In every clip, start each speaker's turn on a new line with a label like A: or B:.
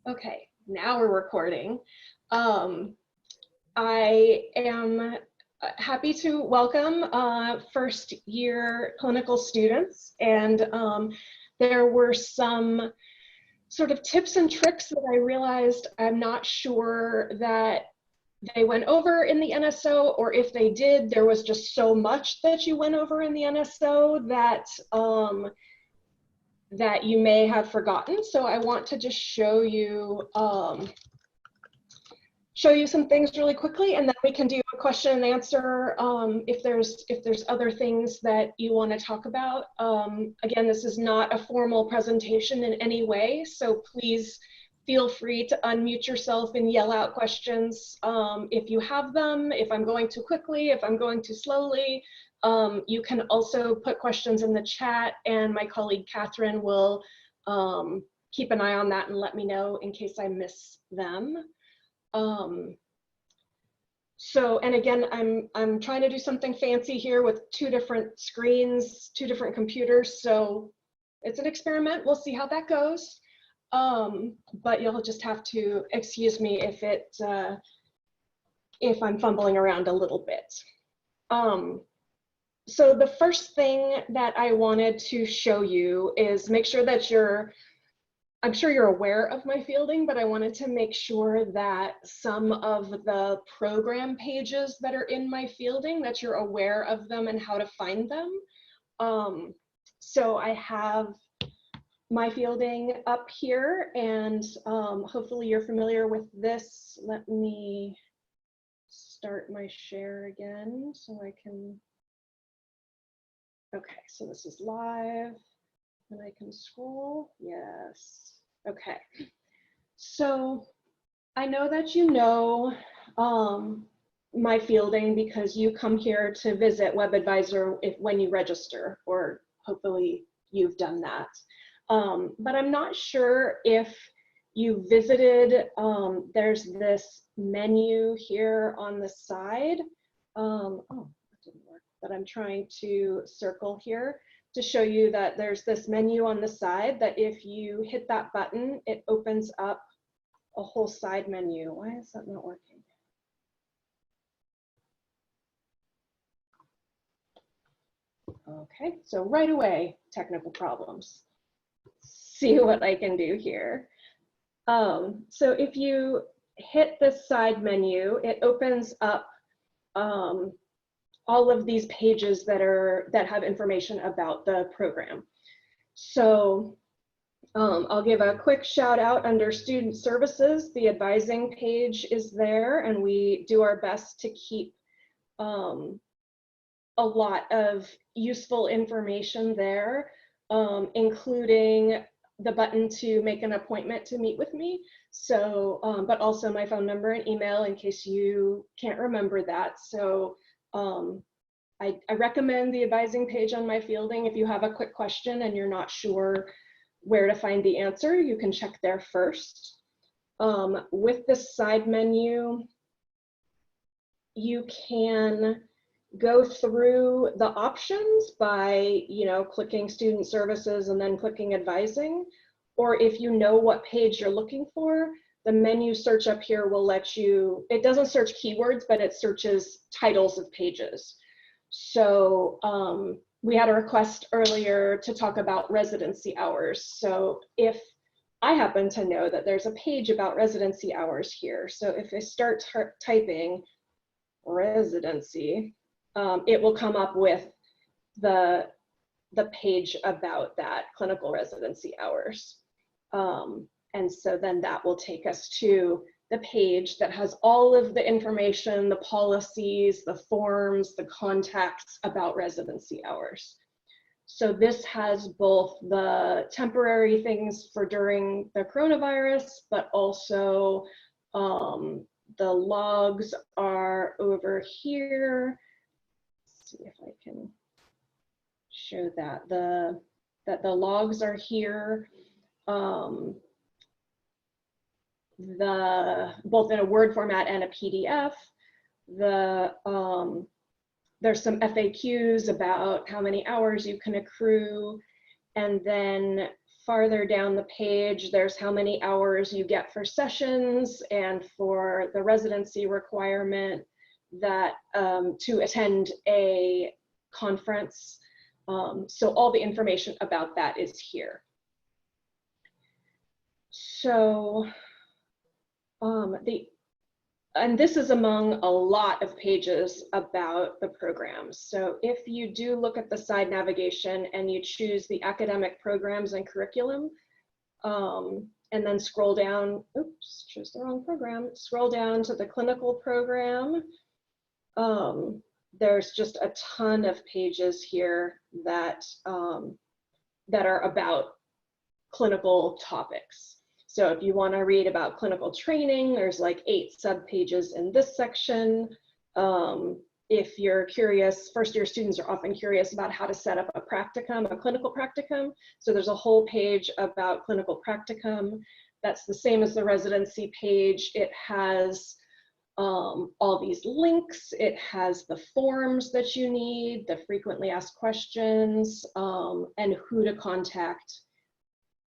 A: Okay, now we're recording. I am happy to welcome first year clinical students, and there were some sort of tips and tricks that I realized I'm not sure that they went over in the NSO, or if they did, there was just so much that you went over in the NSO that that you may have forgotten. So I want to just show you some things really quickly, and then we can do a question and answer if there's other things that you want to talk about. Again, this is not a formal presentation in any way, so please feel free to unmute yourself and yell out questions if you have them. If I'm going too quickly, if I'm going too slowly, you can also put questions in the chat, and my colleague Catherine will keep an eye on that and let me know in case I miss them. So, and again, I'm trying to do something fancy here with two different screens, two different computers. So it's an experiment. We'll see how that goes. But you'll just have to excuse me if I'm fumbling around a little bit. So the first thing that I wanted to show you is make sure that I'm sure you're aware of my fielding, but I wanted to make sure that some of the program pages that are in my fielding, that you're aware of them and how to find them. So I have my fielding up here, and hopefully you're familiar with this. Let me start my share again so I can, okay, so this is live. And I can scroll, yes. Okay, so I know that you know my fielding because you come here to visit WebAdvisor when you register, or hopefully you've done that. But I'm not sure if you visited, there's this menu here on the side. Oh, that didn't work, but I'm trying to circle here to show you that there's this menu on the side that if you hit that button, it opens up a whole side menu. Why is that not working? Okay, so right away, technical problems. See what I can do here. So if you hit this side menu, it opens up all of these pages that have information about the program. So I'll give a quick shout out under student services. The advising page is there, and we do our best to keep a lot of useful information there, including the button to make an appointment to meet with me. So, but also my phone number and email in case you can't remember that. So I recommend the advising page on my fielding. If you have a quick question and you're not sure where to find the answer, you can check there first. With this side menu, you can go through the options by, clicking student services and then clicking advising. Or if you know what page you're looking for, the menu search up here will let you, it doesn't search keywords, but it searches titles of pages. So we had a request earlier to talk about residency hours. So if I happen to know that there's a page about residency hours here, so if I start typing residency, it will come up with the page about that, clinical residency hours. And so then that will take us to the page that has all of the information, the policies, the forms, the contacts about residency hours. So this has both the temporary things for during the coronavirus, but also the logs are over here. Let's see if I can show that the logs are here. Both in a Word format and a PDF. There's some FAQs about how many hours you can accrue, and then farther down the page, there's how many hours you get for sessions and for the residency requirement that to attend a conference. So all the information about that is here. So and this is among a lot of pages about the programs. So if you do look at the side navigation and you choose the academic programs and curriculum, and then scroll down, oops, chose the wrong program, scroll down to the clinical program, there's just a ton of pages here that, that are about clinical topics. So if you want to read about clinical training, there's like 8 subpages in this section. If you're curious, first-year students are often curious about how to set up a practicum, a clinical practicum. So there's a whole page about clinical practicum. That's the same as the residency page. It has all these links. It has the forms that you need, the frequently asked questions, and who to contact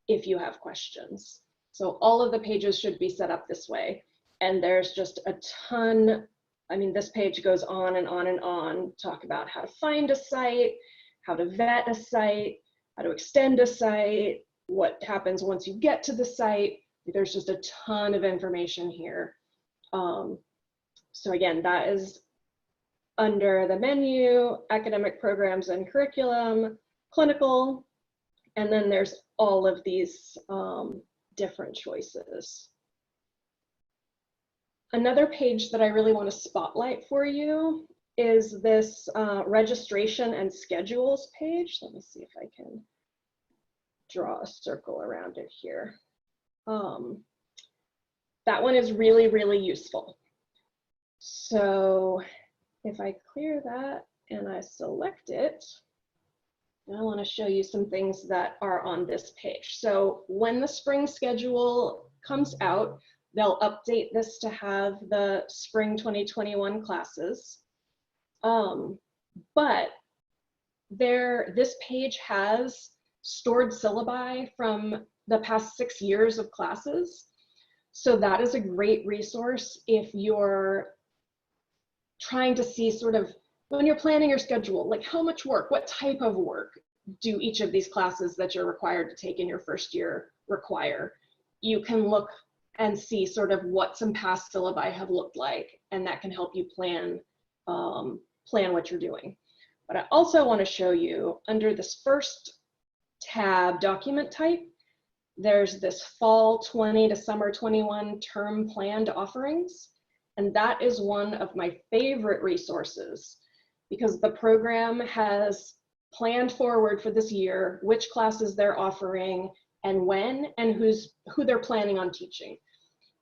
A: if you have questions. So all of the pages should be set up this way. And there's just a ton, I mean, this page goes on and on and on, talk about how to find a site, how to vet a site, how to extend a site, what happens once you get to the site. There's just a ton of information here. So again, that is under the menu, academic programs and curriculum, clinical, and then there's all of these different choices. Another page that I really want to spotlight for you is this registration and schedules page. Let me see if I can draw a circle around it here. That one is really, really useful. So if I clear that and I select it, I want to show you some things that are on this page. So when the spring schedule comes out, they'll update this to have the spring 2021 classes. But this page has stored syllabi from the past 6 years of classes. So that is a great resource if you're trying to see sort of, when you're planning your schedule, like how much work, what type of work do each of these classes that you're required to take in your first year require? You can look and see sort of what some past syllabi have looked like, and that can help you plan, plan what you're doing. But I also want to show you under this first tab, document type, there's this fall 20 to summer 21 term planned offerings. And that is one of my favorite resources because the program has planned forward for this year, which classes they're offering and when, and who they're planning on teaching.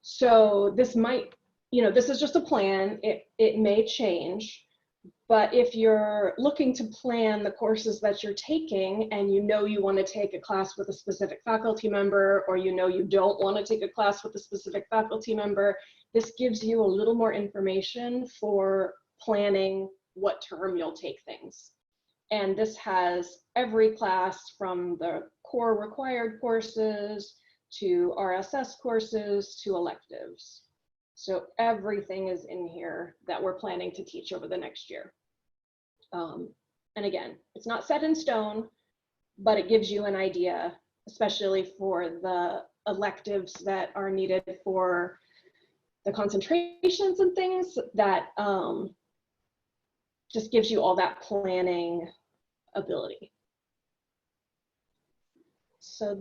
A: So this might, you know, this is just a plan. It may change, but if you're looking to plan the courses that you're taking and you know you want to take a class with a specific faculty member, or you know you don't want to take a class with a specific faculty member, this gives you a little more information for planning what term you'll take things. And this has every class from the core required courses to RSS courses to electives. So everything is in here that we're planning to teach over the next year. And again, it's not set in stone, but it gives you an idea, especially for the electives that are needed for the concentrations and things, that just gives you all that planning ability. So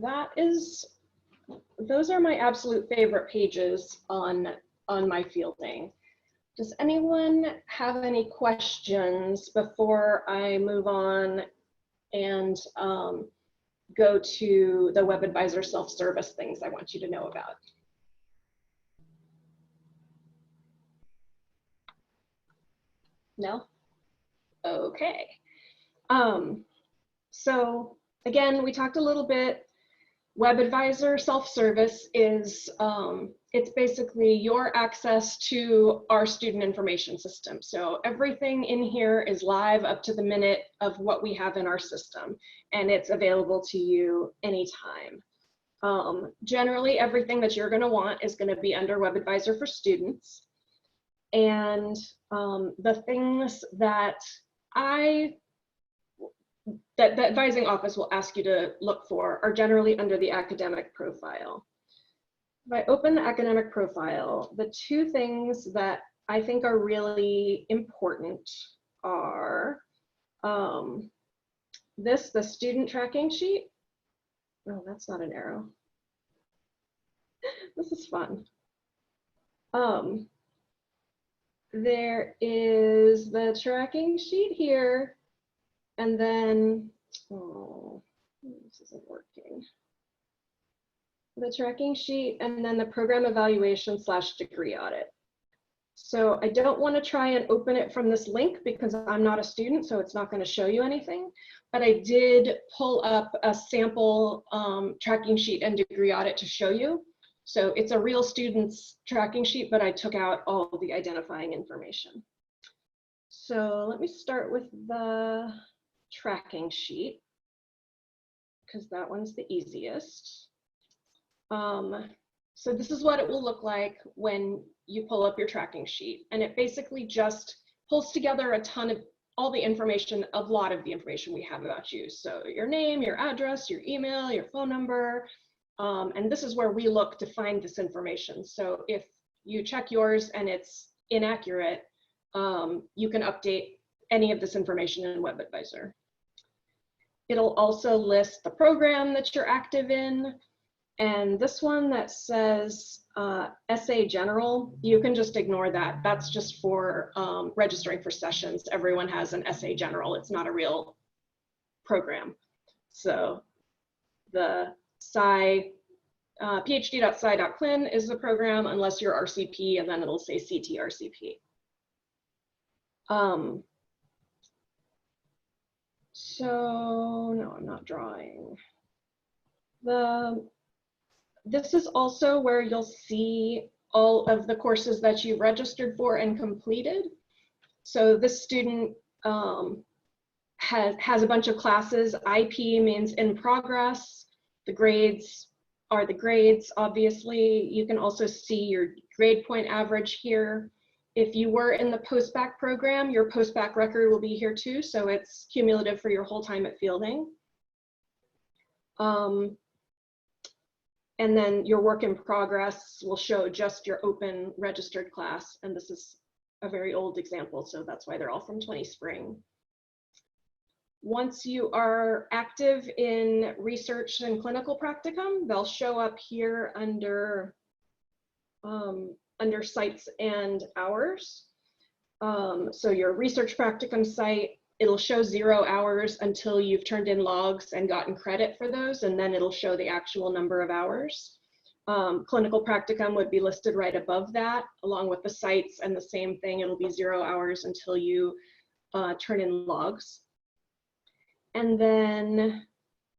A: those are my absolute favorite pages on my fielding. Does anyone have any questions before I move on and go to the WebAdvisor self-service things I want you to know about? No? Okay. So again, we talked a little bit. WebAdvisor self-service is, it's basically your access to our student information system. So everything in here is live up to the minute of what we have in our system, and it's available to you anytime. Generally, everything that you're going to want is going to be under WebAdvisor for Students. And the things that the advising office will ask you to look for are generally under the academic profile. If I open the academic profile, the two things that I think are really important are the student tracking sheet. Oh, that's not an arrow. This is fun. There is the tracking sheet here, and then, oh, this isn't working. The tracking sheet, and then the program evaluation / degree audit. So I don't want to try and open it from this link because I'm not a student, so it's not going to show you anything. But I did pull up a sample tracking sheet and degree audit to show you. So it's a real student's tracking sheet, but I took out all the identifying information. So let me start with the tracking sheet because that one's the easiest. So this is what it will look like when you pull up your tracking sheet. And it basically just pulls together a ton of all the information, a lot of the information we have about you. So your name, your address, your email, your phone number. And this is where we look to find this information. So if you check yours and it's inaccurate, you can update any of this information in WebAdvisor. It'll also list the program that you're active in. And this one that says SA General, you can just ignore that. That's just for registering for sessions. Everyone has an SA General. It's not a real program. So the phd.sci.clin is the program unless you're RCP, and then it'll say CT-RCP. So no, I'm not drawing. This is also where you'll see all of the courses that you registered for and completed. So this student has a bunch of classes. IP means in progress. The grades are the grades, obviously. You can also see your grade point average here. If you were in the post-bac program, your post-bac record will be here too, so it's cumulative for your whole time at Fielding. And then your work in progress will show just your open registered class. And this is a very old example, so that's why they're all from 20 spring. Once you are active in research and clinical practicum, they'll show up here under sites and hours. So your research practicum site, it'll show 0 hours until you've turned in logs and gotten credit for those, and then it'll show the actual number of hours. Clinical practicum would be listed right above that, along with the sites, and the same thing, it'll be 0 hours until you turn in logs. And then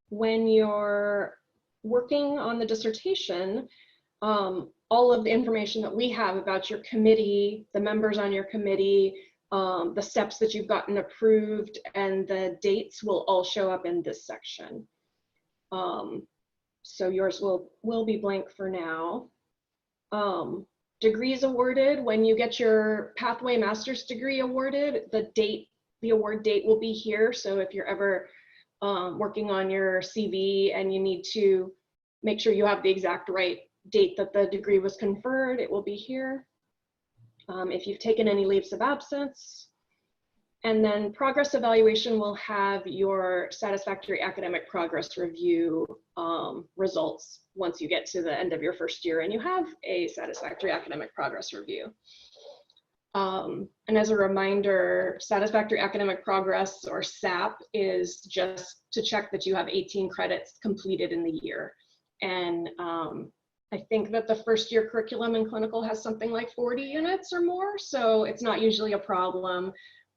A: when you're working on the dissertation, all of the information that we have about your committee, the members on your committee, the steps that you've gotten approved, and the dates will all show up in this section. So yours will be blank for now. Degrees awarded, when you get your Pathway Master's degree awarded, the award date will be here. So if you're ever working on your CV and you need to make sure you have the exact right date that the degree was conferred, it will be here. If you've taken any leaves of absence. And then progress evaluation will have your satisfactory academic progress review results once you get to the end of your first year and you have a satisfactory academic progress review. And as a reminder, satisfactory academic progress, or SAP, is just to check that you have 18 credits completed in the year. And I think that the first year curriculum in clinical has something like 40 units or more, so it's not usually a problem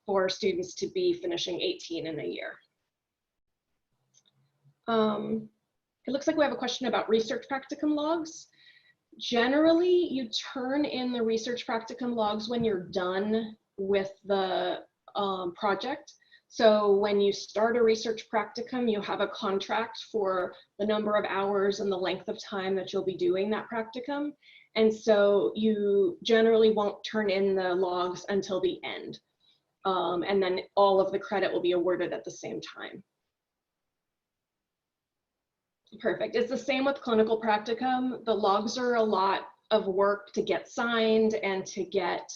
A: for students to be finishing 18 in a year. It looks like we have a question about research practicum logs. Generally, you turn in the research practicum logs when you're done with the project. So when you start a research practicum, you have a contract for the number of hours and the length of time that you'll be doing that practicum. And so you generally won't turn in the logs until the end. And then all of the credit will be awarded at the same time. Perfect. It's the same with clinical practicum. The logs are a lot of work to get signed and to get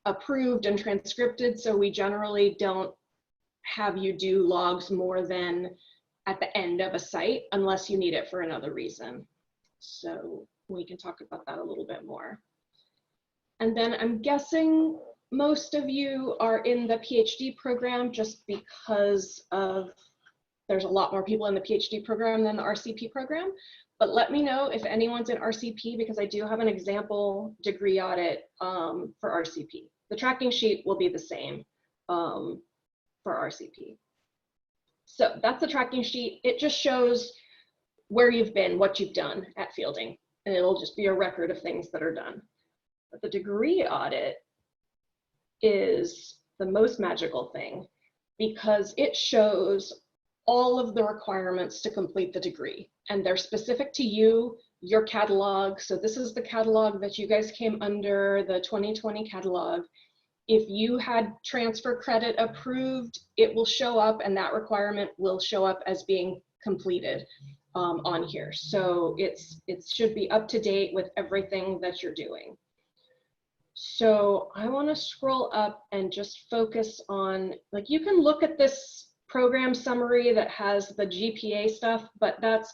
A: approved and transcripted. So we generally don't have you do logs more than at the end of a site unless you need it for another reason. So we can talk about that a little bit more. And then I'm guessing most of you are in the PhD program just because of there's a lot more people in the PhD program than the RCP program. But let me know if anyone's in RCP, because I do have an example degree audit for RCP. The tracking sheet will be the same for RCP. So that's the tracking sheet. It just shows where you've been, what you've done at Fielding, and it'll just be a record of things that are done. But the degree audit is the most magical thing because it shows all of the requirements to complete the degree, and they're specific to you, your catalog. So this is the catalog that you guys came under, the 2020 catalog. If you had transfer credit approved, it will show up, and that requirement will show up as being completed on here. So it should be up to date with everything that you're doing. So I want to scroll up and just focus on, like, you can look at this program summary that has the GPA stuff, but that's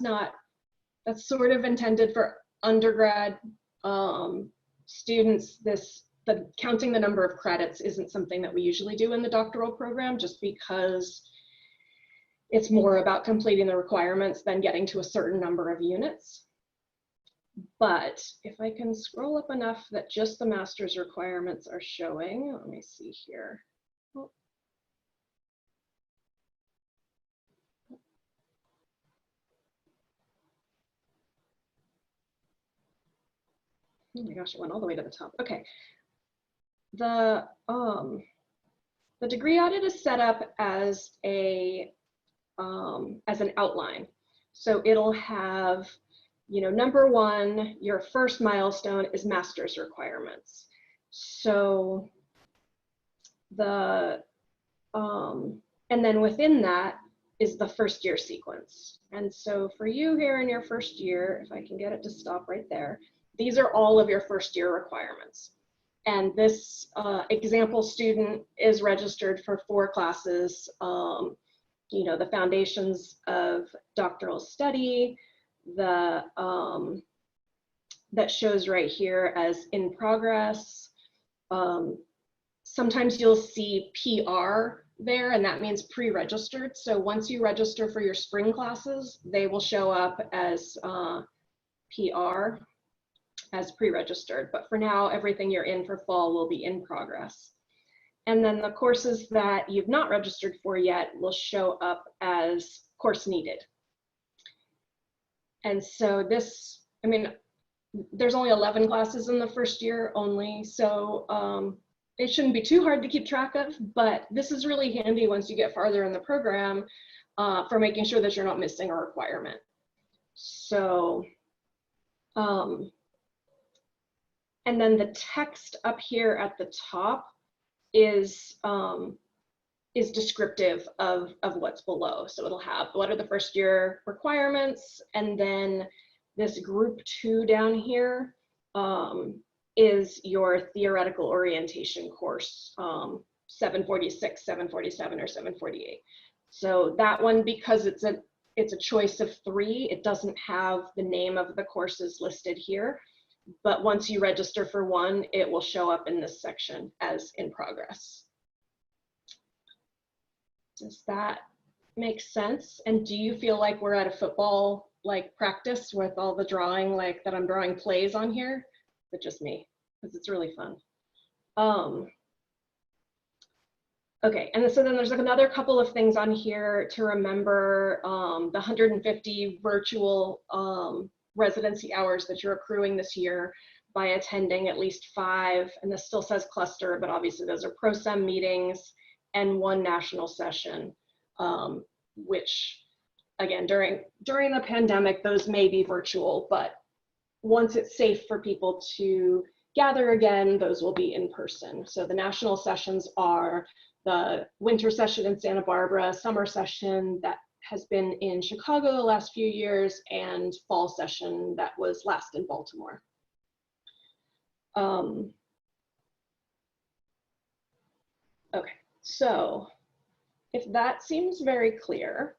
A: sort of intended for undergrad students. Counting the number of credits isn't something that we usually do in the doctoral program, just because it's more about completing the requirements than getting to a certain number of units. But if I can scroll up enough that just the master's requirements are showing, let me see here. Oh my gosh, it went all the way to the top. Okay. The degree audit is set up as an outline. So it'll have, number one, your first milestone is master's requirements. So and then within that is the first year sequence. And so for you here in your first year, if I can get it to stop right there, these are all of your first year requirements. And this example student is registered for 4 classes, the foundations of doctoral study, that shows right here as in progress. Sometimes you'll see PR there, and that means pre-registered. So once you register for your spring classes, they will show up as PR, as pre-registered. But for now, everything you're in for fall will be in progress. And then the courses that you've not registered for yet will show up as course needed. And so this, there's only 11 classes in the first year only, so it shouldn't be too hard to keep track of, but this is really handy once you get farther in the program for making sure that you're not missing a requirement. So, and then the text up here at the top is descriptive of what's below. So it'll have what are the first year requirements, and then this group 2 down here is your theoretical orientation course, 746, 747, or 748. So that one, because it's a choice of 3, it doesn't have the name of the courses listed here. But once you register for one, it will show up in this section as in progress. Does that make sense? And do you feel like we're at a football practice with all the drawing, that I'm drawing plays on here? But just me, because it's really fun. Okay, and so then there's another couple of things on here to remember. The 150 virtual residency hours that you're accruing this year by attending at least 5, and this still says cluster, but obviously those are pro-sem meetings and one national session, which again, during the pandemic, those may be virtual, but once it's safe for people to gather again, those will be in person. So the national sessions are the winter session in Santa Barbara, summer session that has been in Chicago the last few years, and fall session that was last in Baltimore. Okay, so if that seems very clear,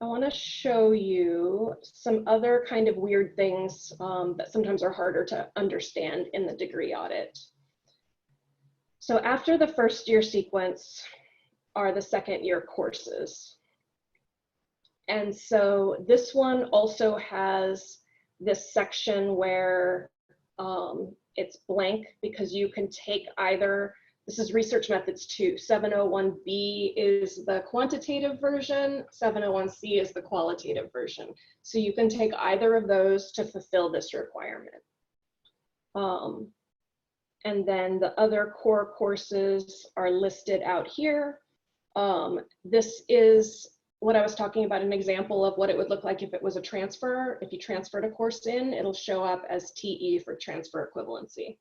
A: I want to show you some other kind of weird things that sometimes are harder to understand in the degree audit. So after the first year sequence are the second year courses. And so this one also has this section where it's blank because you can take either, this is research methods 2. 701B is the quantitative version, 701C is the qualitative version. So you can take either of those to fulfill this requirement. And then the other core courses are listed out here. This is what I was talking about, an example of what it would look like if it was a transfer. If you transferred a course in, it'll show up as TE for transfer equivalency.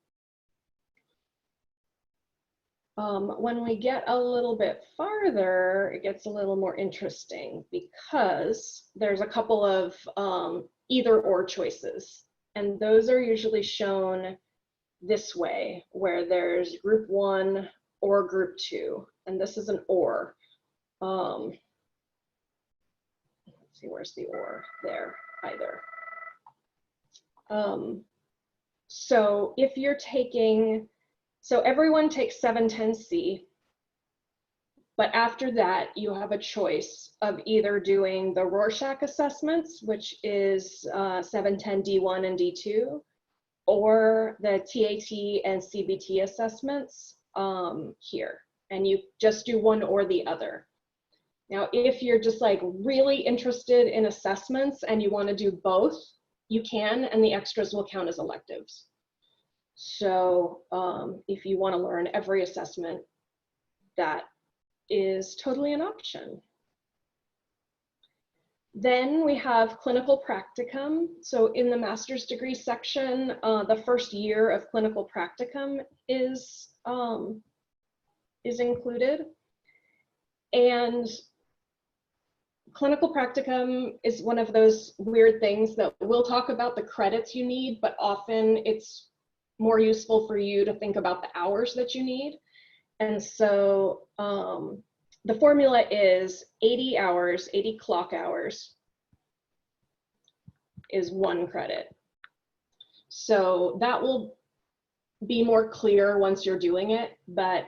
A: When we get a little bit farther, it gets a little more interesting because there's a couple of either or choices. And those are usually shown this way, where there's group 1 or group 2. And this is an or. Let's see, where's the or? There, either. So if you're taking, so everyone takes 710C, but after that, you have a choice of either doing the Rorschach assessments, which is 710 D1 and D2, or the TAT and CBT assessments here. And you just do one or the other. Now, if you're just like really interested in assessments and you want to do both, you can, and the extras will count as electives. So if you want to learn every assessment, that is totally an option. Then we have clinical practicum. So in the master's degree section, the first year of clinical practicum is included. And clinical practicum is one of those weird things that we'll talk about the credits you need, but often it's more useful for you to think about the hours that you need. And so the formula is 80 hours, 80 clock hours is 1 credit. So that will be more clear once you're doing it, but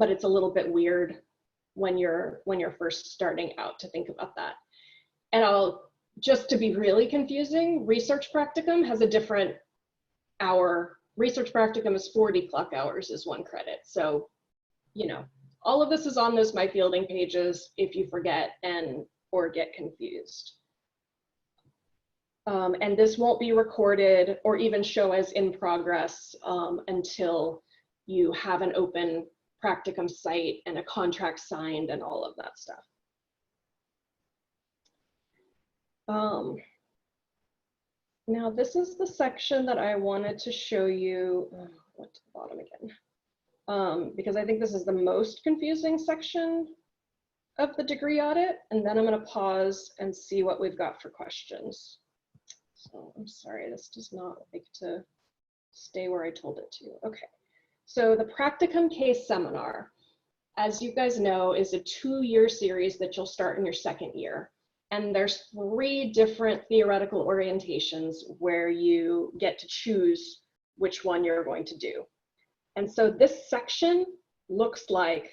A: it's a little bit weird when you're first starting out to think about that. And just to be really confusing, research practicum has a different hour. Research practicum is 40 clock hours is 1 credit. So, you know, all of this is on those My Fielding pages if you forget or get confused. And this won't be recorded or even show as in progress until you have an open practicum site and a contract signed and all of that stuff. Now this is the section that I wanted to show you. Went to the bottom again, because I think this is the most confusing section of the degree audit, and then I'm going to pause and see what we've got for questions. So I'm sorry, this does not like to stay where I told it to. Okay, so the practicum case seminar, as you guys know, is a 2-year series that you'll start in your 2nd year. And there's 3 different theoretical orientations where you get to choose which one you're going to do. And so this section looks like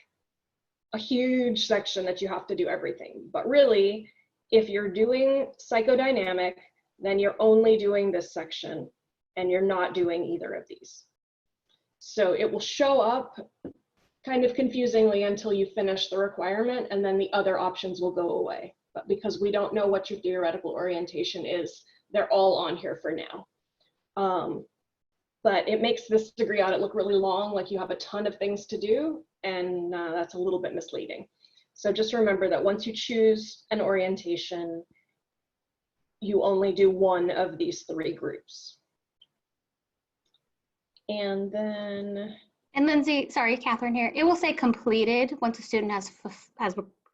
A: a huge section that you have to do everything. But really, if you're doing psychodynamic, then you're only doing this section and you're not doing either of these. So it will show up kind of confusingly until you finish the requirement, and then the other options will go away. But because we don't know what your theoretical orientation is, they're all on here for now. But it makes this degree audit look really long, like you have a ton of things to do. and that's a little bit misleading. So just remember that once you choose an orientation, you only do one of these 3 groups. And then
B: Lindsay, sorry, Catherine here. It will say completed once a student has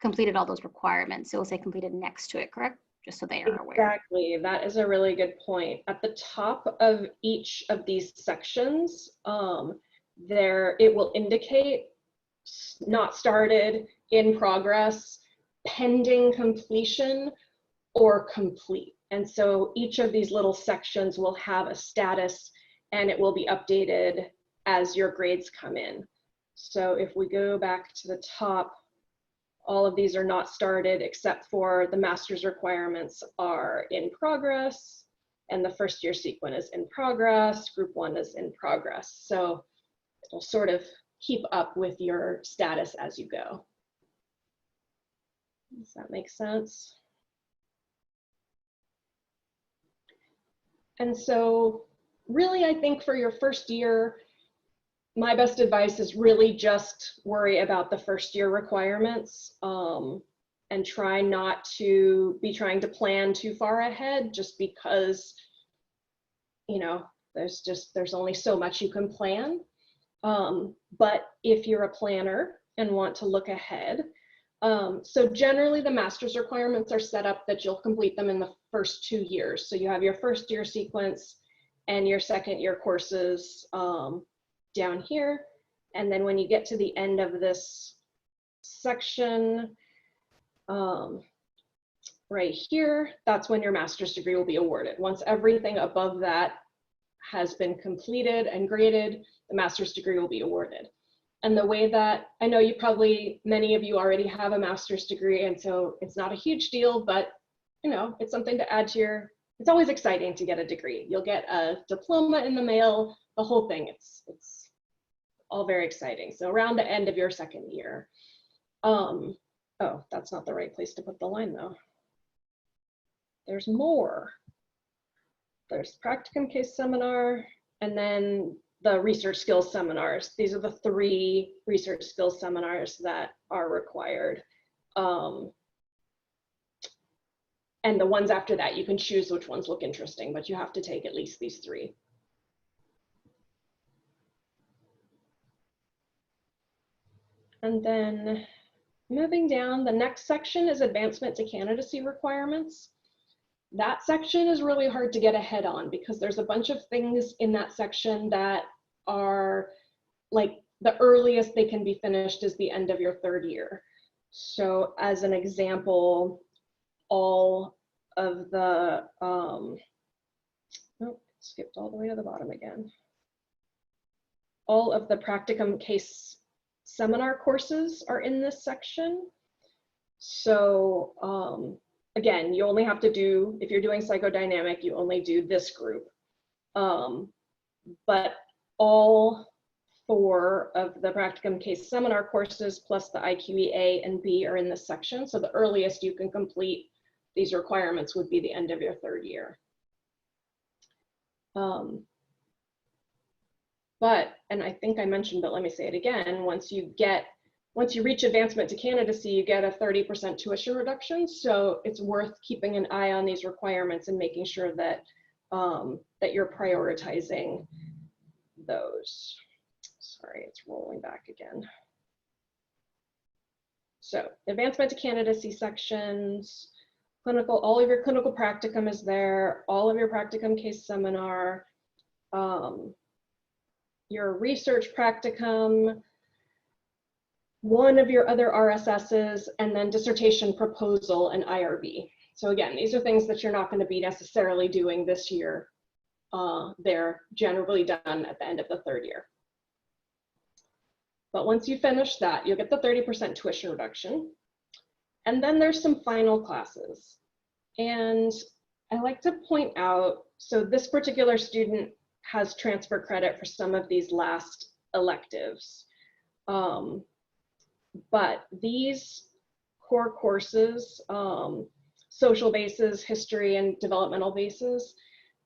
B: completed all those requirements. It will say completed next to it, correct? Just so they are aware.
A: Exactly, that is a really good point. At the top of each of these sections, it will indicate not started, in progress, pending completion, or complete. And so each of these little sections will have a status, and it will be updated as your grades come in. So if we go back to the top, all of these are not started except for the master's requirements are in progress, and the first year sequence is in progress, group 1 is in progress. So it'll sort of keep up with your status as you go. Does that make sense? And so really, I think for your first year, my best advice is really just worry about the first year requirements, and try not to be trying to plan too far ahead, just because, you know, there's only so much you can plan. But if you're a planner and want to look ahead, so generally the master's requirements are set up that you'll complete them in the first 2 years. So you have your first year sequence and your second year courses down here. And then when you get to the end of this section, right here, that's when your master's degree will be awarded. Once everything above that has been completed and graded, the master's degree will be awarded. And the way that, I know many of you already have a master's degree, and so it's not a huge deal, but you know, it's something to add to it's always exciting to get a degree. You'll get a diploma in the mail, the whole thing. It's all very exciting. So around the end of your second year. Oh, that's not the right place to put the line though. There's more. There's practicum case seminar, and then the research skills seminars. These are the 3 research skills seminars that are required. And the ones after that, you can choose which ones look interesting, but you have to take at least these 3. And then moving down, the next section is advancement to candidacy requirements. That section is really hard to get ahead on because there's a bunch of things in that section that are like the earliest they can be finished is the end of your 3rd year. So as an example, all of the, skipped all the way to the bottom again. All of the practicum case seminar courses are in this section. So again, you only have to do, if you're doing psychodynamic, you only do this group. But all 4 of the practicum case seminar courses plus the IQE A and B are in this section. So the earliest you can complete these requirements would be the end of your 3rd year. But, and I think I mentioned, but let me say it again, once you reach advancement to candidacy, you get a 30% tuition reduction. So it's worth keeping an eye on these requirements and making sure that, that you're prioritizing those. Sorry, it's rolling back again. So advancement to candidacy sections, clinical, all of your clinical practicum is there, all of your practicum case seminar, your research practicum, one of your other RSSs, and then dissertation proposal and IRB. So again, these are things that you're not going to be necessarily doing this year. They're generally done at the end of the 3rd year. But once you finish that, you'll get the 30% tuition reduction. And then there's some final classes. And I like to point out, so this particular student has transfer credit for some of these last electives. But these core courses, social bases, history, and developmental bases,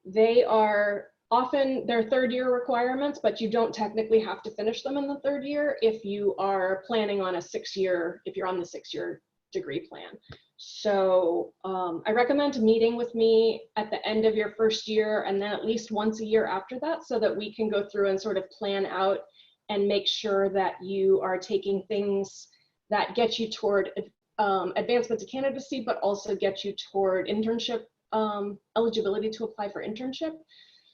A: they are often they're third-year requirements, but you don't technically have to finish them in the third year if you are planning on a 6-year, if you're on the 6-year degree plan. So I recommend meeting with me at the end of your first year and then at least once a year after that, so that we can go through and sort of plan out and make sure that you are taking things that get you toward advancement to candidacy, but also get you toward internship eligibility to apply for internship.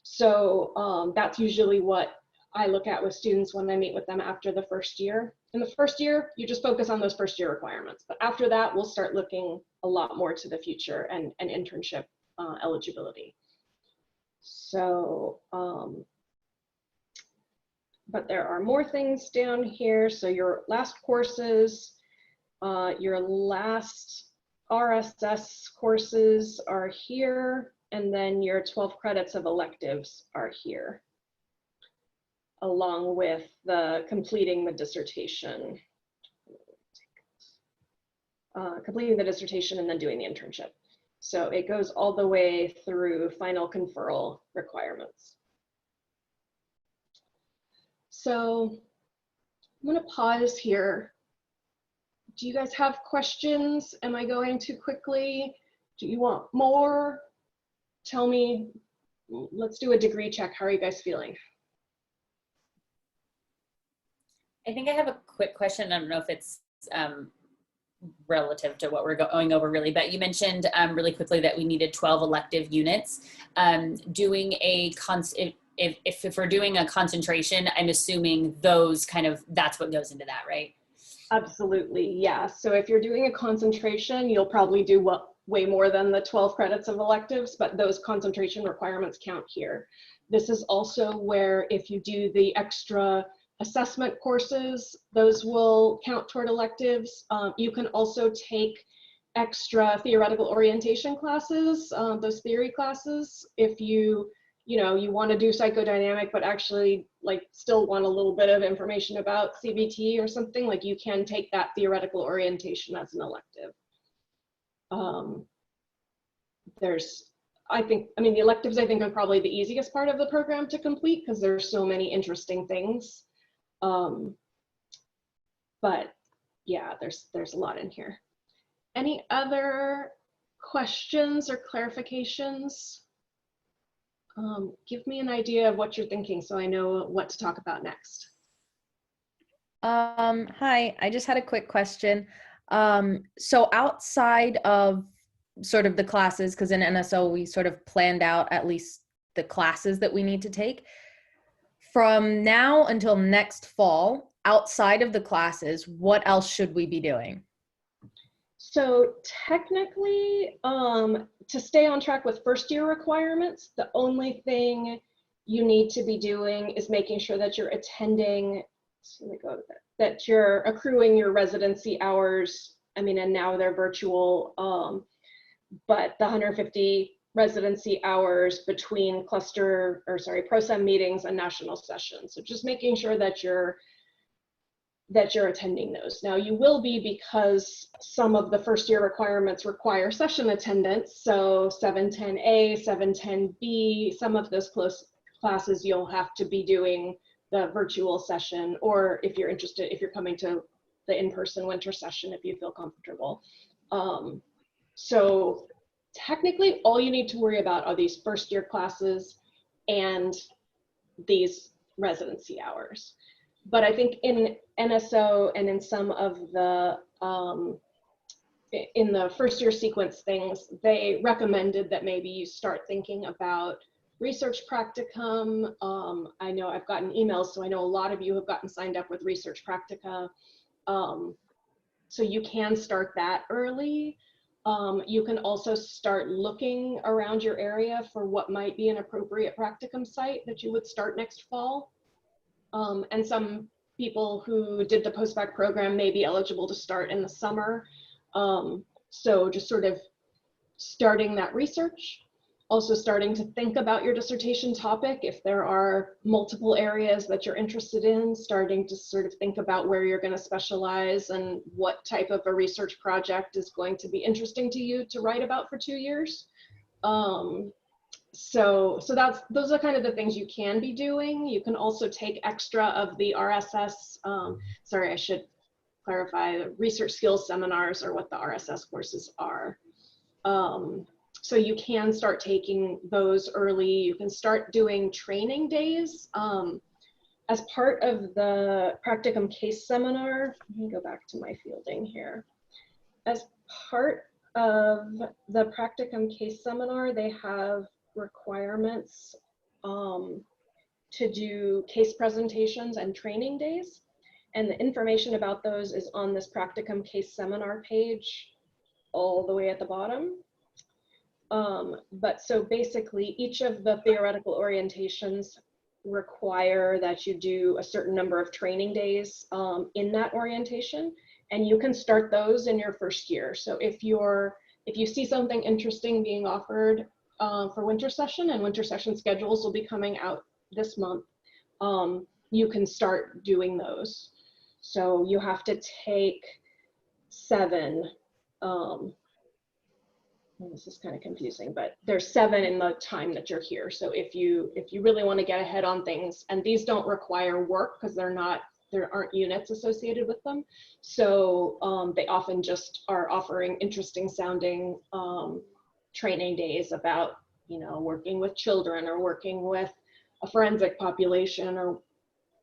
A: So that's usually what I look at with students when I meet with them after the first year. In the first year, you just focus on those first year requirements. But after that, we'll start looking a lot more to the future and internship eligibility. So, but there are more things down here. So your last courses, your last RSS courses are here. And then your 12 credits of electives are here, along with the completing the dissertation. Completing the dissertation and then doing the internship. So it goes all the way through final conferral requirements. So I'm gonna pause here. Do you guys have questions? Am I going too quickly? Do you want more? Tell me, let's do a degree check. How are you guys feeling?
C: I think I have a quick question. I don't know if it's relative to what we're going over really, but you mentioned really quickly that we needed 12 elective units. Doing a if we're doing a concentration, I'm assuming those that's what goes into that, right?
A: Absolutely, yeah. So if you're doing a concentration, you'll probably do way more than the 12 credits of electives, but those concentration requirements count here. This is also where if you do the extra assessment courses, those will count toward electives. You can also take extra theoretical orientation classes, those theory classes, if you want to do psychodynamic, but actually still want a little bit of information about CBT or something, you can take that theoretical orientation as an elective. The electives I think are probably the easiest part of the program to complete because there's so many interesting things. But yeah, there's a lot in here. Any other questions or clarifications? Give me an idea of what you're thinking so I know what to talk about next.
D: Hi, I just had a quick question. So outside of sort of the classes, because in NSO we sort of planned out at least the classes that we need to take, from now until next fall, outside of the classes, what else should we be doing?
A: So technically, to stay on track with first year requirements, the only thing you need to be doing is making sure that you're attending, that you're accruing your residency hours. And now they're virtual, but the 150 residency hours between pro-sem meetings and national sessions. So just making sure that you're attending those. Now you will be, because some of the first year requirements require session attendance. So 710A, 710B, some of those classes you'll have to be doing the virtual session, or if you're interested, if you're coming to the in-person winter session, if you feel comfortable. So technically all you need to worry about are these first year classes and these residency hours. But I think in NSO and in some of the, in the first year sequence things, they recommended that maybe you start thinking about research practicum. I know I've gotten emails, so I know a lot of you have gotten signed up with research practica. So you can start that early. You can also start looking around your area for what might be an appropriate practicum site that you would start next fall. And some people who did the postbac program may be eligible to start in the summer. So just sort of starting that research, also starting to think about your dissertation topic. If there are multiple areas that you're interested in, starting to sort of think about where you're going to specialize and what type of a research project is going to be interesting to you to write about for 2 years. those are kind of the things you can be doing. You can also take extra of the RSS. Sorry, I should clarify, the research skills seminars are what the RSS courses are. So you can start taking those early. You can start doing training days. As part of the practicum case seminar, let me go back to my fielding here. As part of the practicum case seminar, they have requirements to do case presentations and training days. And the information about those is on this practicum case seminar page all the way at the bottom. But so basically each of the theoretical orientations require that you do a certain number of training days in that orientation, and you can start those in your first year. So if you see something interesting being offered for winter session, and winter session schedules will be coming out this month, you can start doing those. So you have to take 7, this is kind of confusing, but there's 7 in the time that you're here. So if you really want to get ahead on things, and these don't require work because there aren't units associated with them. So they often just are offering interesting sounding training days about, working with children or working with a forensic population,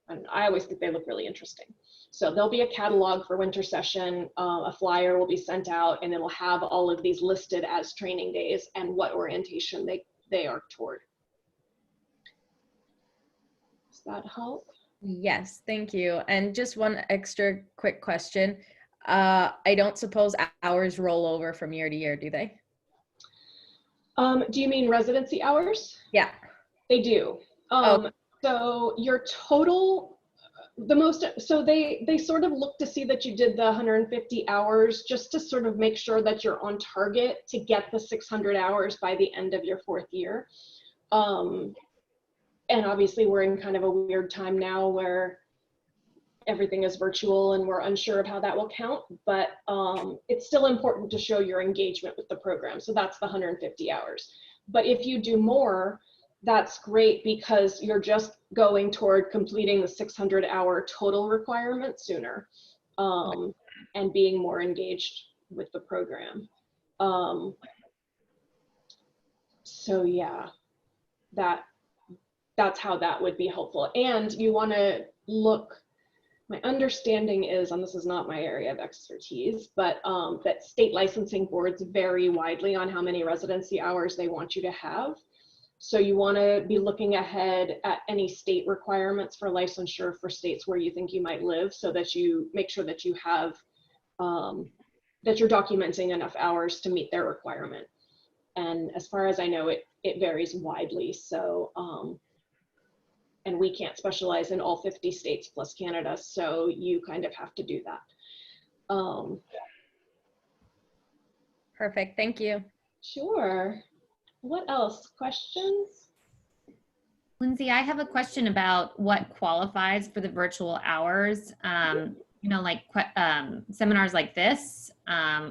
A: and I always think they look really interesting. So there'll be a catalog for winter session, a flyer will be sent out, and it'll have all of these listed as training days and what orientation they are toward. Does that help?
D: Yes, thank you. And just one extra quick question. I don't suppose hours roll over from year to year, do they?
A: Do you mean residency hours?
D: Yeah.
A: They do. So your total, so they sort of look to see that you did the 150 hours just to sort of make sure that you're on target to get the 600 hours by the end of your 4th year. And obviously we're in kind of a weird time now where everything is virtual and we're unsure of how that will count, but it's still important to show your engagement with the program. So that's the 150 hours. But if you do more, that's great because you're just going toward completing the 600-hour total requirement sooner and being more engaged with the program. So yeah, that's how that would be helpful. And you want to look, my understanding is, and this is not my area of expertise, but that state licensing boards vary widely on how many residency hours they want you to have. So you want to be looking ahead at any state requirements for licensure for states where you think you might live, so that you make sure that you have, that you're documenting enough hours to meet their requirement. And as far as I know, it varies widely. So, and we can't specialize in all 50 states plus Canada, so you kind of have to do that.
D: Perfect, thank you.
A: Sure. What else? Questions?
E: Lindsay, I have a question about what qualifies for the virtual hours. Like seminars like this,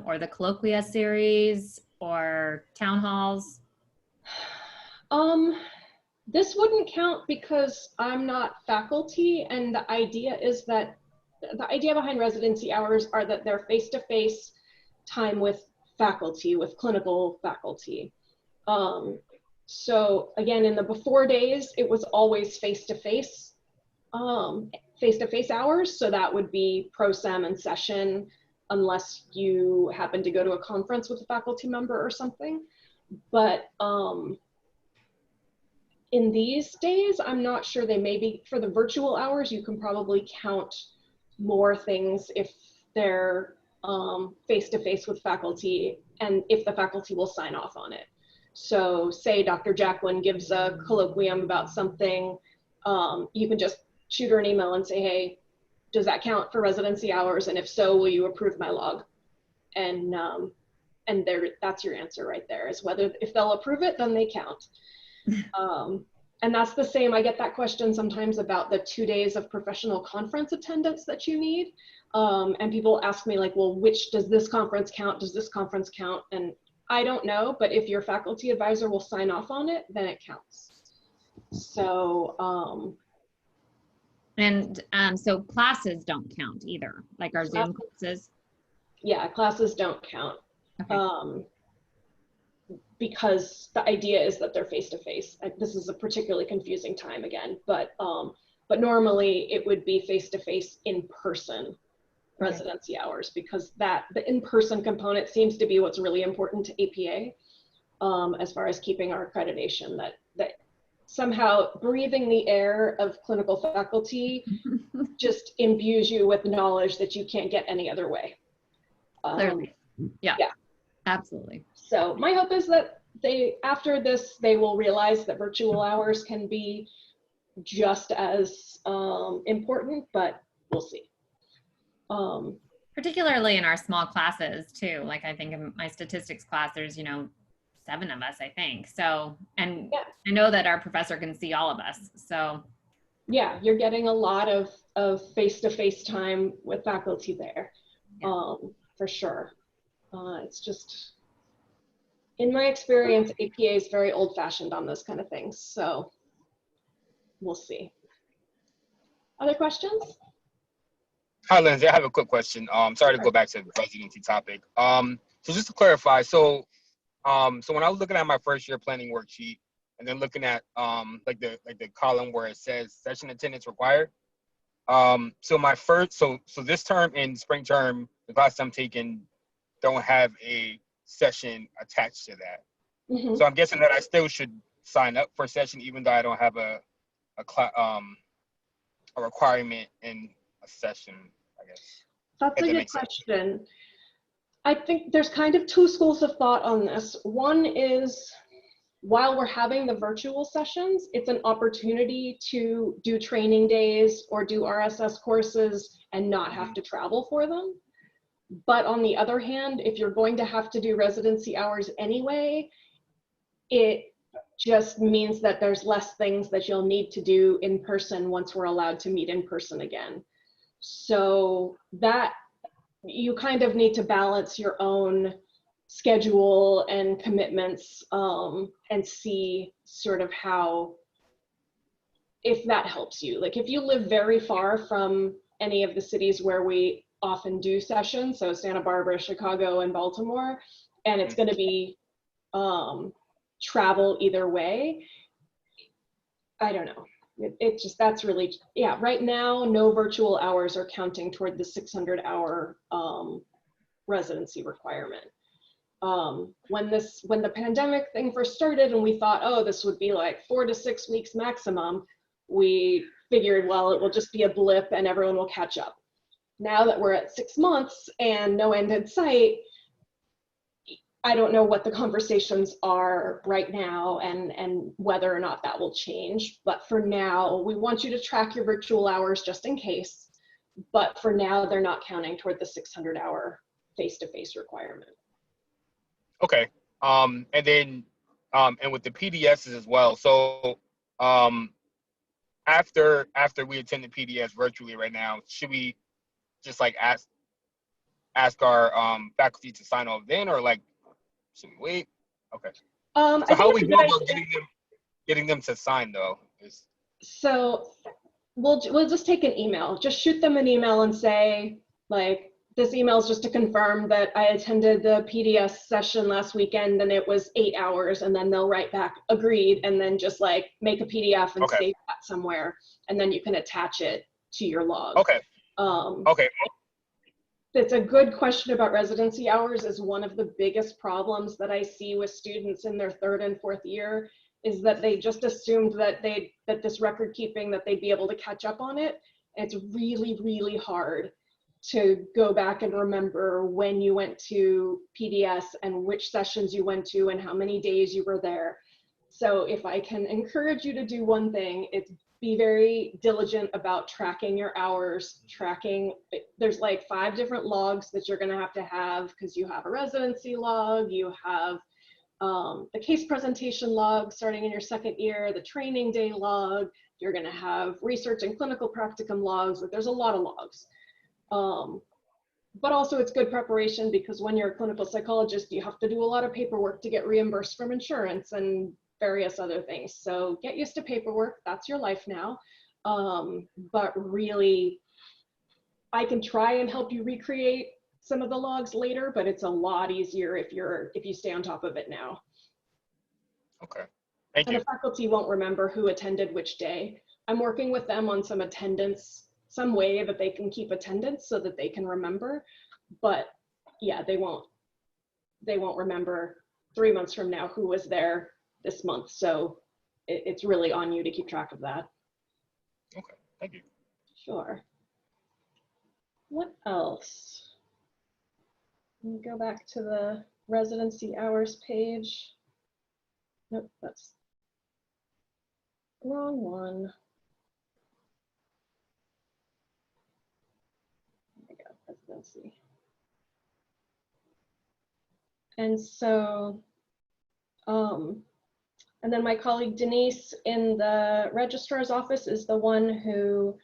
E: or the colloquia series, or town halls.
A: This wouldn't count because I'm not faculty, and the idea is that the idea behind residency hours are that they're face-to-face time with faculty, with clinical faculty. So again, in the before days, it was always face-to-face hours. So that would be pro-sem and session, unless you happen to go to a conference with a faculty member or something. But in these days, I'm not sure, they may be, for the virtual hours, you can probably count more things if they're face-to-face with faculty, and if the faculty will sign off on it. So say Dr. Jacqueline gives a colloquium about something, you can just shoot her an email and say, hey, does that count for residency hours? And if so, will you approve my log? And that's your answer right there, is whether, if they'll approve it, then they count. And that's the same, I get that question sometimes about the 2 days of professional conference attendance that you need. And people ask me like, well, which does this conference count? Does this conference count? And I don't know, but if your faculty advisor will sign off on it, then it counts. So,
E: so classes don't count either, like our Zoom classes.
A: yeah, classes don't count.
E: Okay.
A: Because the idea is that they're face-to-face. This is a particularly confusing time again, but normally it would be face-to-face in-person residency hours, because the in-person component seems to be what's really important to APA, as far as keeping our accreditation, that somehow breathing the air of clinical faculty just imbues you with knowledge that you can't get any other way.
E: Clearly. Yeah.
A: Yeah.
E: Absolutely.
A: So my hope is that after this, they will realize that virtual hours can be just as important, but we'll see.
E: Particularly in our small classes too. Like I think in my statistics class, there's, 7 of us, I think. So, and
A: Yeah.
E: I know that our professor can see all of us. So
A: Yeah, you're getting a lot of face-to-face time with faculty there, for sure. It's just, in my experience, APA is very old-fashioned on those kind of things. So we'll see. Other questions?
F: Hi, Lindsay. I have a quick question. Sorry to go back to the residency topic. So just to clarify, so when I was looking at my first year planning worksheet, and then looking at like the column where it says session attendance required. So this term and spring term, the classes I'm taking don't have a session attached to that.
A: Mm-hmm.
F: So I'm guessing that I still should sign up for a session, even though I don't have a requirement in a session, I guess.
A: That's a good question. I think there's kind of 2 schools of thought on this. One is, while we're having the virtual sessions, it's an opportunity to do training days or do RSS courses and not have to travel for them. But on the other hand, if you're going to have to do residency hours anyway, it just means that there's less things that you'll need to do in person once we're allowed to meet in person again. So that you kind of need to balance your own schedule and commitments, and see sort of how, if that helps you. Like if you live very far from any of the cities where we often do sessions, so Santa Barbara, Chicago, and Baltimore, and it's going to be travel either way, I don't know. It just, that's really, yeah, right now, no virtual hours are counting toward the 600-hour residency requirement. When the pandemic thing first started and we thought, oh, this would be like 4 to 6 weeks maximum, we figured, well, it will just be a blip and everyone will catch up. Now that we're at 6 months and no end in sight, I don't know what the conversations are right now and whether or not that will change. But for now, we want you to track your virtual hours just in case. But for now, they're not counting toward the 600-hour face-to-face requirement.
F: Okay. And then and with the PDSs as well. So after we attend the PDS virtually right now, should we just like ask our faculty to sign off then, or like should we wait? Okay. So how are we going about getting them to sign though?
A: So we'll just take an email. Just shoot them an email and say, like, this email is just to confirm that I attended the PDS session last weekend and it was 8 hours, and then they'll write back agreed, and then just like make a PDF and save that somewhere, and then you can attach it to your log.
F: Okay. Okay.
A: It's a good question about residency hours. Is one of the biggest problems that I see with students in their 3rd and 4th year is that they just assumed that this record keeping, that they'd be able to catch up on it. And it's really, really hard to go back and remember when you went to PDS and which sessions you went to and how many days you were there. So if I can encourage you to do one thing, it's be very diligent about tracking your hours, there's like 5 different logs that you're gonna have to have, because you have a residency log, you have the case presentation log starting in your 2nd year, the training day log, you're gonna have research and clinical practicum logs. There's a lot of logs. but also it's good preparation because when you're a clinical psychologist, you have to do a lot of paperwork to get reimbursed from insurance and various other things. So get used to paperwork. That's your life now. But really, I can try and help you recreate some of the logs later, but it's a lot easier if you stay on top of it now.
F: Okay. Thank
A: And
F: you.
A: the faculty won't remember who attended which day. I'm working with them on some attendance, some way that they can keep attendance so that they can remember. But yeah, they won't remember 3 months from now who was there this month. So it's really on you to keep track of that.
F: Okay. Thank you.
A: Sure. What else? Let me go back to the residency hours page. Nope, that's the wrong one. There we go, residency. And so, and then my colleague Denise in the registrar's office is the one who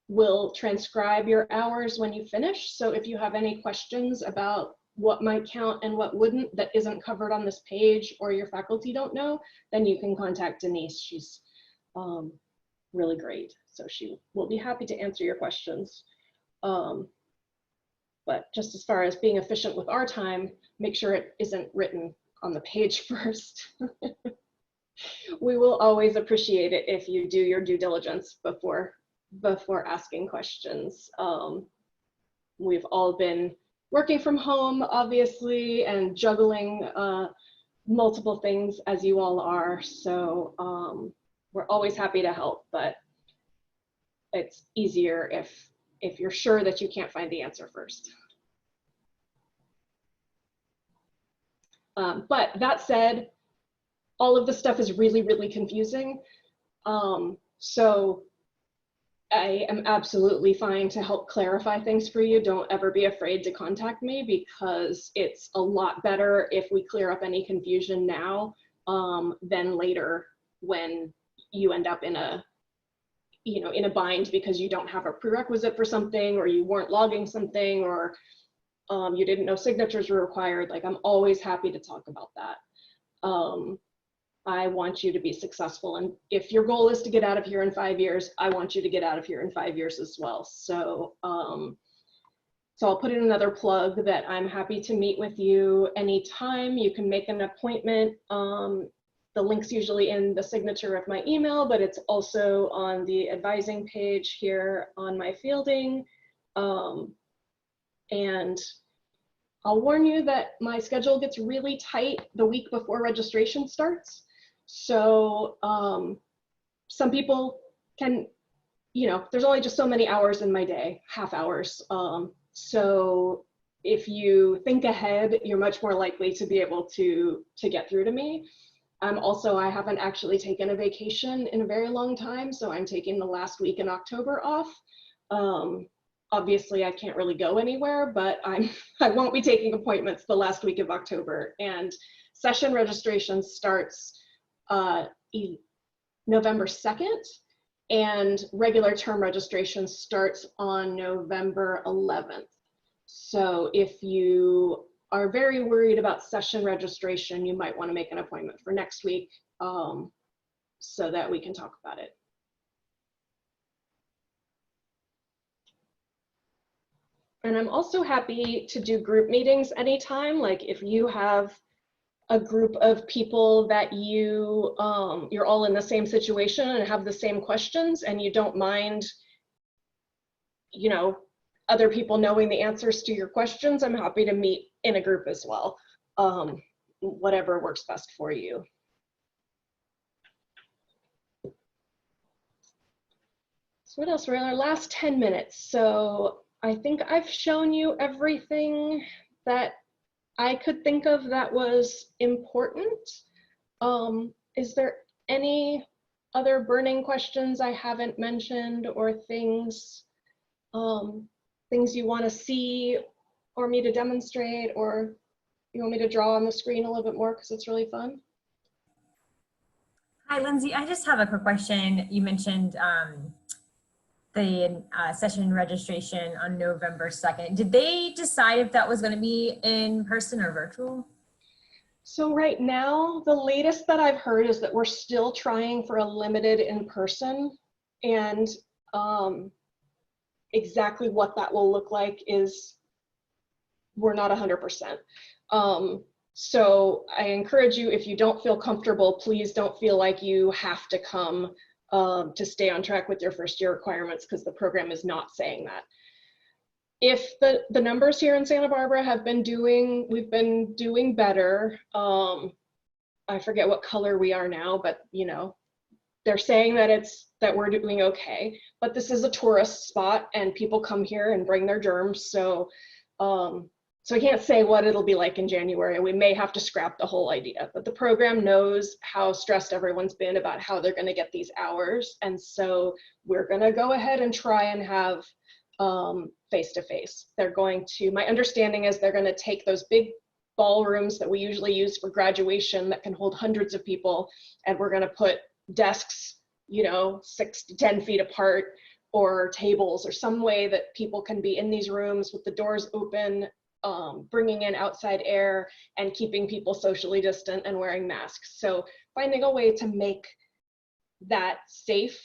A: will transcribe your hours when you finish. So if you have any questions about what might count and what wouldn't that isn't covered on this page or your faculty don't know, then you can contact Denise. She's really great. So she will be happy to answer your questions. But just as far as being efficient with our time, make sure it isn't written on the page first. We will always appreciate it if you do your due diligence before asking questions. We've all been working from home, obviously, and juggling multiple things as you all are. So we're always happy to help, but it's easier if you're sure that you can't find the answer first. But that said, all of the stuff is really, really confusing. So I am absolutely fine to help clarify things for you. Don't ever be afraid to contact me because it's a lot better if we clear up any confusion now than later when you end up in a bind because you don't have a prerequisite for something or you weren't logging something or you didn't know signatures were required. Like, I'm always happy to talk about that. I want you to be successful. And if your goal is to get out of here in 5 years, I want you to get out of here in 5 years as well. So, so I'll put in another plug that I'm happy to meet with you anytime. You can make an appointment. The link's usually in the signature of my email, but it's also on the advising page here on my Fielding. And I'll warn you that my schedule gets really tight the week before registration starts. So some people can, there's only just so many hours in my day, half hours. So if you think ahead, you're much more likely to be able to get through to me. I haven't actually taken a vacation in a very long time, so I'm taking the last week in October off. Obviously, I can't really go anywhere, but I won't be taking appointments the last week of October. And session registration starts November 2nd, and regular term registration starts on November 11th. So if you are very worried about session registration, you might want to make an appointment for next week so that we can talk about it. And I'm also happy to do group meetings anytime. Like if you have a group of people that you're all in the same situation and have the same questions and you don't mind, other people knowing the answers to your questions, I'm happy to meet in a group as well. Whatever works best for you. So what else? We're in our last 10 minutes. So I think I've shown you everything that I could think of that was important. Is there any other burning questions I haven't mentioned or things you want to see or me to demonstrate, or you want me to draw on the screen a little bit more because it's really fun?
G: Hi, Lindsay. I just have a quick question. You mentioned the session registration on November 2nd. Did they decide if that was going to be in person or virtual?
A: So right now, the latest that I've heard is that we're still trying for a limited in-person, and exactly what that will look like is we're not 100%. So I encourage you, if you don't feel comfortable, please don't feel like you have to come to stay on track with your first year requirements, because the program is not saying that. If the numbers here in Santa Barbara have been doing, we've been doing better. I forget what color we are now, but you know, they're saying that we're doing okay. But this is a tourist spot, and people come here and bring their germs. So, so I can't say what it'll be like in January. We may have to scrap the whole idea. But the program knows how stressed everyone's been about how they're going to get these hours, and so we're going to go ahead and try and have face-to-face. They're going to, my understanding is they're going to take those big ballrooms that we usually use for graduation that can hold hundreds of people, and we're going to put desks, you know, 6 to 10 feet apart, or tables, or some way that people can be in these rooms with the doors open, bringing in outside air and keeping people socially distant and wearing masks. So finding a way to make that safe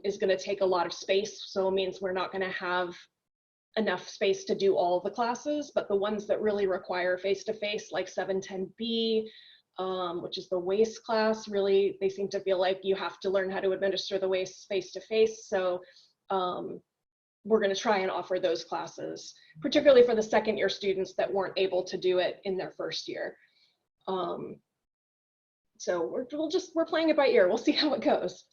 A: is going to take a lot of space. So it means we're not going to have enough space to do all the classes, but the ones that really require face-to-face, like 710B, which is the WACE class, really, they seem to feel like you have to learn how to administer the WACE face-to-face. So we're going to try and offer those classes, particularly for the second year students that weren't able to do it in their first year. So we're playing it by ear. We'll see how it goes.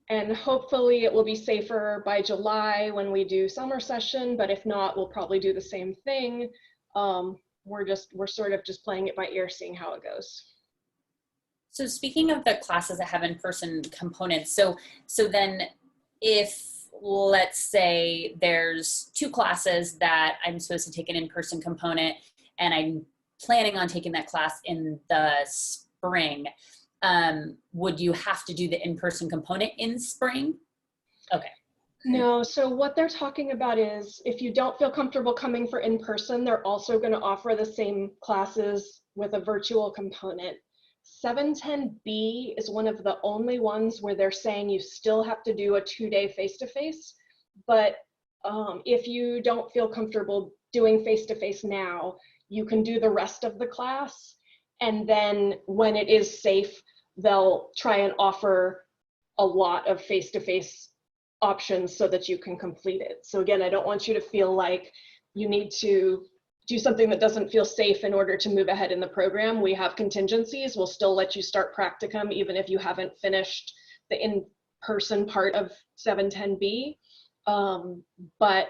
A: And hopefully it will be safer by July when we do summer session, but if not, we'll probably do the same thing. We're sort of just playing it by ear, seeing how it goes.
C: So speaking of the classes that have in-person components, so then if, let's say there's 2 classes that I'm supposed to take an in-person component, and I'm planning on taking that class in the spring, would you have to do the in-person component in spring? Okay.
A: No, so what they're talking about is if you don't feel comfortable coming for in-person, they're also going to offer the same classes with a virtual component. 710B is one of the only ones where they're saying you still have to do a 2-day face-to-face, but if you don't feel comfortable doing face-to-face now, you can do the rest of the class, and then when it is safe, they'll try and offer a lot of face-to-face options so that you can complete it. So again, I don't want you to feel like you need to do something that doesn't feel safe in order to move ahead in the program. We have contingencies. We'll still let you start practicum even if you haven't finished the in-person part of 710B. But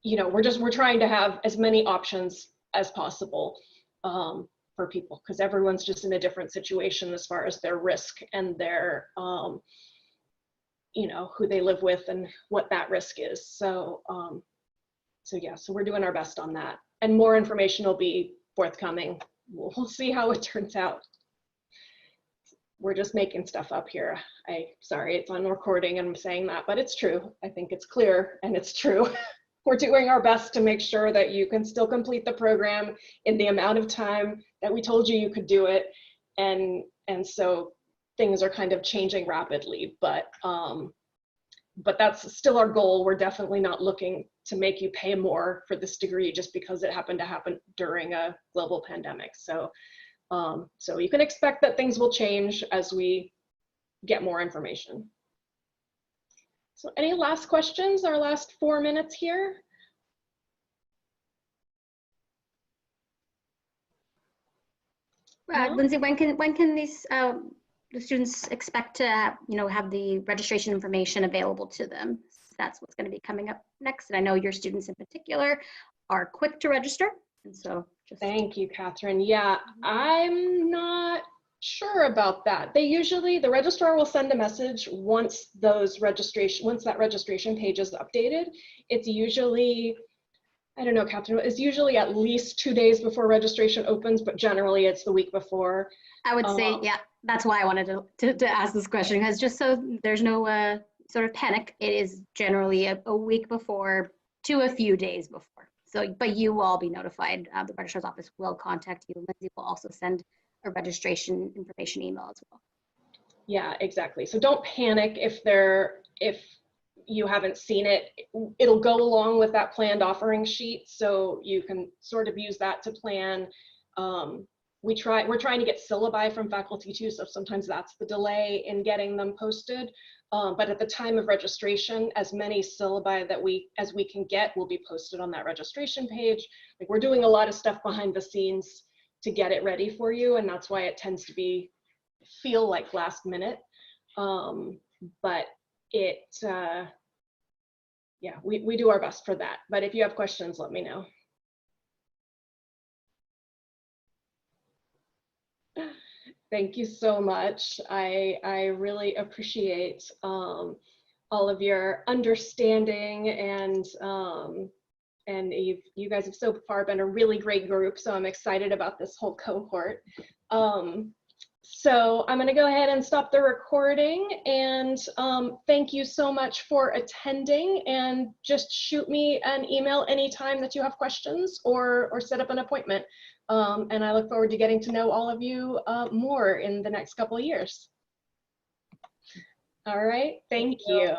A: you know, we're trying to have as many options as possible for people, because everyone's just in a different situation as far as their risk and their you know, who they live with and what that risk is. So so yeah, so we're doing our best on that, and more information will be forthcoming. We'll see how it turns out. We're just making stuff up here. Sorry, it's on recording and I'm saying that, but it's true. I think it's clear and it's true. We're doing our best to make sure that you can still complete the program in the amount of time that we told you could do it. And so things are kind of changing rapidly, but that's still our goal. We're definitely not looking to make you pay more for this degree just because it happened to happen during a global pandemic. So, so you can expect that things will change as we get more information. So any last questions? Our last 4 minutes here. No?
B: Lindsay, when can these the students expect to have the registration information available to them? That's what's going to be coming up next. And I know your students in particular are quick to register. And so just
A: Thank you, Catherine. Yeah, I'm not sure about that. The registrar will send a message once that registration page is updated. It's usually, I don't know, Catherine, it's usually at least 2 days before registration opens, but generally it's the week before.
B: I would say, yeah, that's why I wanted to ask this question, because just so there's no sort of panic, it is generally a week before to a few days before. So, but you will all be notified. The registrar's office will contact you. Lindsay will also send a registration information email as well.
A: Yeah, exactly. So don't panic if you haven't seen it. It'll go along with that planned offering sheet, so you can sort of use that to plan. We're trying to get syllabi from faculty too, so sometimes that's the delay in getting them posted. But at the time of registration, as many syllabi as we can get will be posted on that registration page. Like, we're doing a lot of stuff behind the scenes to get it ready for you, and that's why it tends to feel like last minute. But yeah, we do our best for that. But if you have questions, let me know. Thank you so much. I really appreciate all of your understanding, and you guys have so far been a really great group. So I'm excited about this whole cohort. So I'm going to go ahead and stop the recording, and thank you so much for attending, and just shoot me an email anytime that you have questions, or set up an appointment. And I look forward to getting to know all of you more in the next couple of years. All right, thank you.